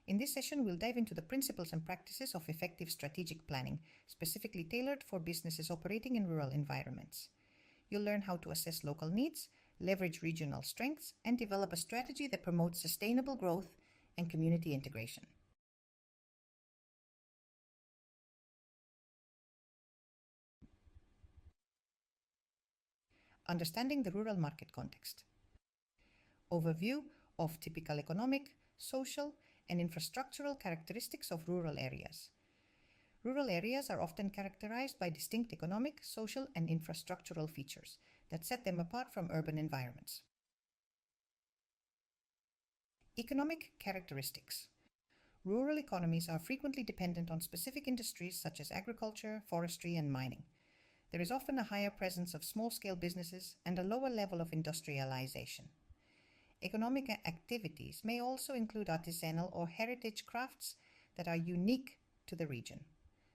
In this session, we'll dive into the principles and practices of effective strategic planning, specifically tailored for businesses operating in rural environments. You'll learn how to assess local needs, leverage regional strengths, and develop a strategy that promotes sustainable growth and community integration. Understanding the rural market context. Overview of typical economic, social, and infrastructural characteristics of rural areas. Rural areas are often characterized by distinct economic, social, and infrastructural features that set them apart from urban environments. Economic characteristics. Rural economies are frequently dependent on specific industries such as agriculture, forestry, and mining. There is often a higher presence of small-scale businesses and a lower level of industrialization. Economic activities may also include artisanal or heritage crafts that are unique to the region.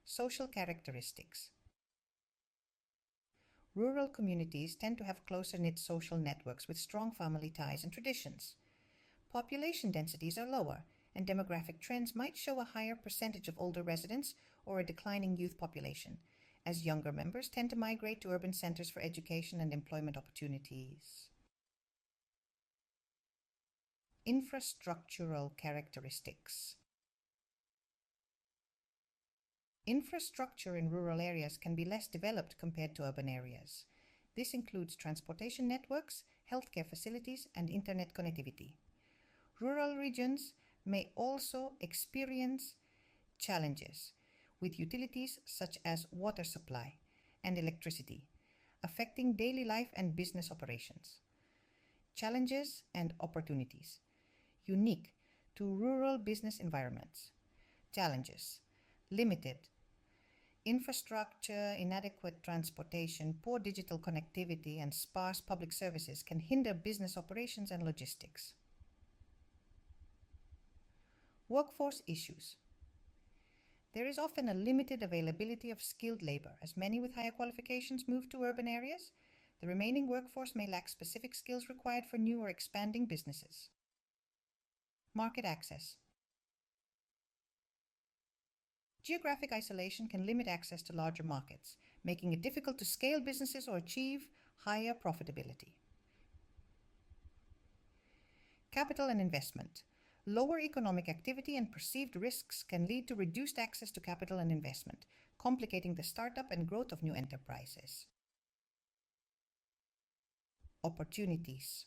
Social characteristics. Rural communities tend to have closer-knit social networks with strong family ties and traditions. Population densities are lower, and demographic trends might show a higher percentage of older residents or a declining youth population, as younger members tend to migrate to urban centers for education and employment opportunities. Infrastructural characteristics. Infrastructure in rural areas can be less developed compared to urban areas. This includes transportation networks, healthcare facilities, and internet connectivity. Rural regions may also experience challenges with utilities such as water supply and electricity, affecting daily life and business operations. Challenges and opportunities. Unique to rural business environments. Challenges. Limited infrastructure, inadequate transportation, poor digital connectivity, and sparse public services can hinder business operations and logistics. Workforce issues. There is often a limited availability of skilled labor, as many with higher qualifications move to urban areas. The remaining workforce may lack specific skills required for new or expanding businesses. Market access. Geographic isolation can limit access to larger markets, making it difficult to scale businesses or achieve higher profitability. Capital and investment. Lower economic activity and perceived risks can lead to reduced access to capital and investment, complicating the startup and growth of new enterprises. Opportunities.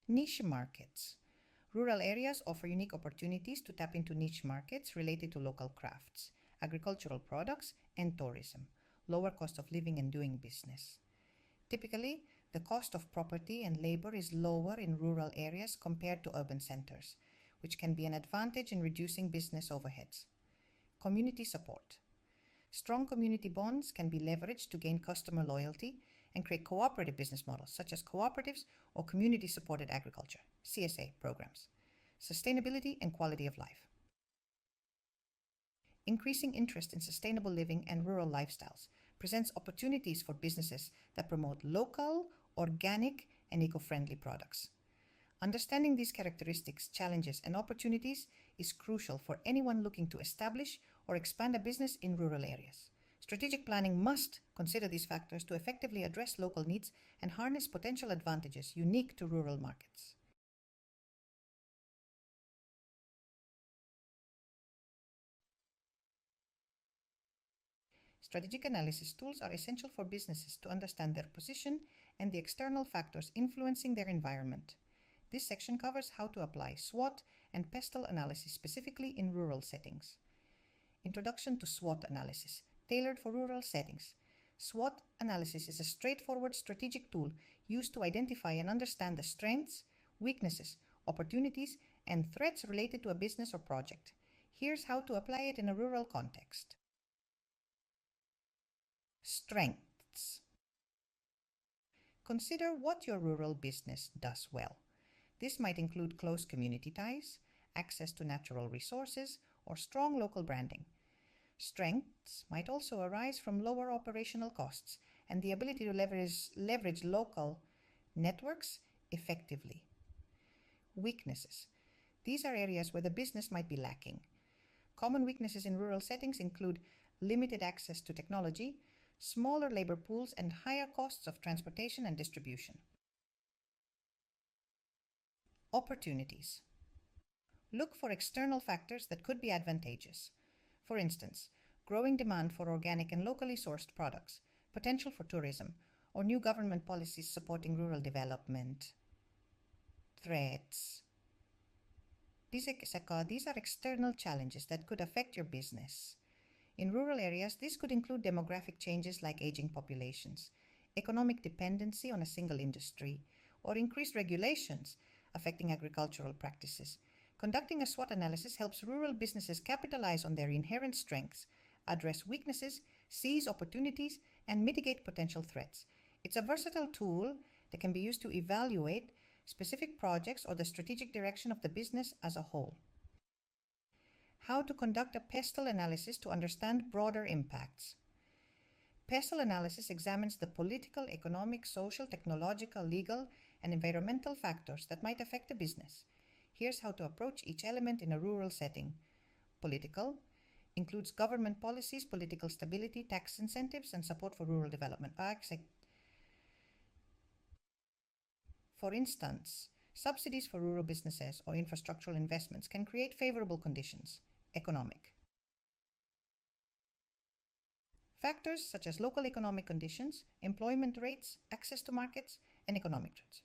Niche markets. Rural areas offer unique opportunities to tap into niche markets related to local crafts, agricultural products, and tourism, lower cost of living and doing business. Typically, the cost of property and labor is lower in rural areas compared to urban centers, which can be an advantage in reducing business overheads. Community support. Strong community bonds can be leveraged to gain customer loyalty and create cooperative business models such as cooperatives or community-supported agriculture, CSA programs. Sustainability and quality of life. Increasing interest in sustainable living and rural lifestyles presents opportunities for businesses that promote local, organic, and eco-friendly products. Understanding these characteristics, challenges, and opportunities is crucial for anyone looking to establish or expand a business in rural areas. Strategic planning must consider these factors to effectively address local needs and harness potential advantages unique to rural markets. Strategic analysis tools are essential for businesses to understand their position and the external factors influencing their environment. This section covers how to apply SWOT and PESTEL analysis specifically in rural settings. Introduction to SWOT analysis, tailored for rural settings. SWOT analysis is a straightforward strategic tool used to identify and understand the strengths, weaknesses, opportunities, and threats related to a business or project. Here's how to apply it in a rural context. Strengths. Consider what your rural business does well. This might include close community ties, access to natural resources, or strong local branding. Strengths might also arise from lower operational costs and the ability to leverage local networks effectively. Weaknesses. These are areas where the business might be lacking. Common weaknesses in rural settings include limited access to technology, smaller labor pools, and higher costs of transportation and distribution. Opportunities. Look for external factors that could be advantageous. For instance, growing demand for organic and locally sourced products, potential for tourism, or new government policies supporting rural development. Threats. These are external challenges that could affect your business. In rural areas, this could include demographic changes like aging populations, economic dependency on a single industry, or increased regulations affecting agricultural practices. Conducting a SWOT analysis helps rural businesses capitalize on their inherent strengths, address weaknesses, seize opportunities, and mitigate potential threats. It's a versatile tool that can be used to evaluate specific projects or the strategic direction of the business as a whole. How to conduct a pestle analysis to understand broader impacts. Pestle analysis examines the political, economic, social, technological, legal, and environmental factors that might affect a business. Here's how to approach each element in a rural setting. Political includes government policies, political stability, tax incentives, and support for rural development. For instance, subsidies for rural businesses or infrastructural investments can create favorable conditions. Economic. Factors such as local economic conditions, employment rates, access to markets, and economic trends.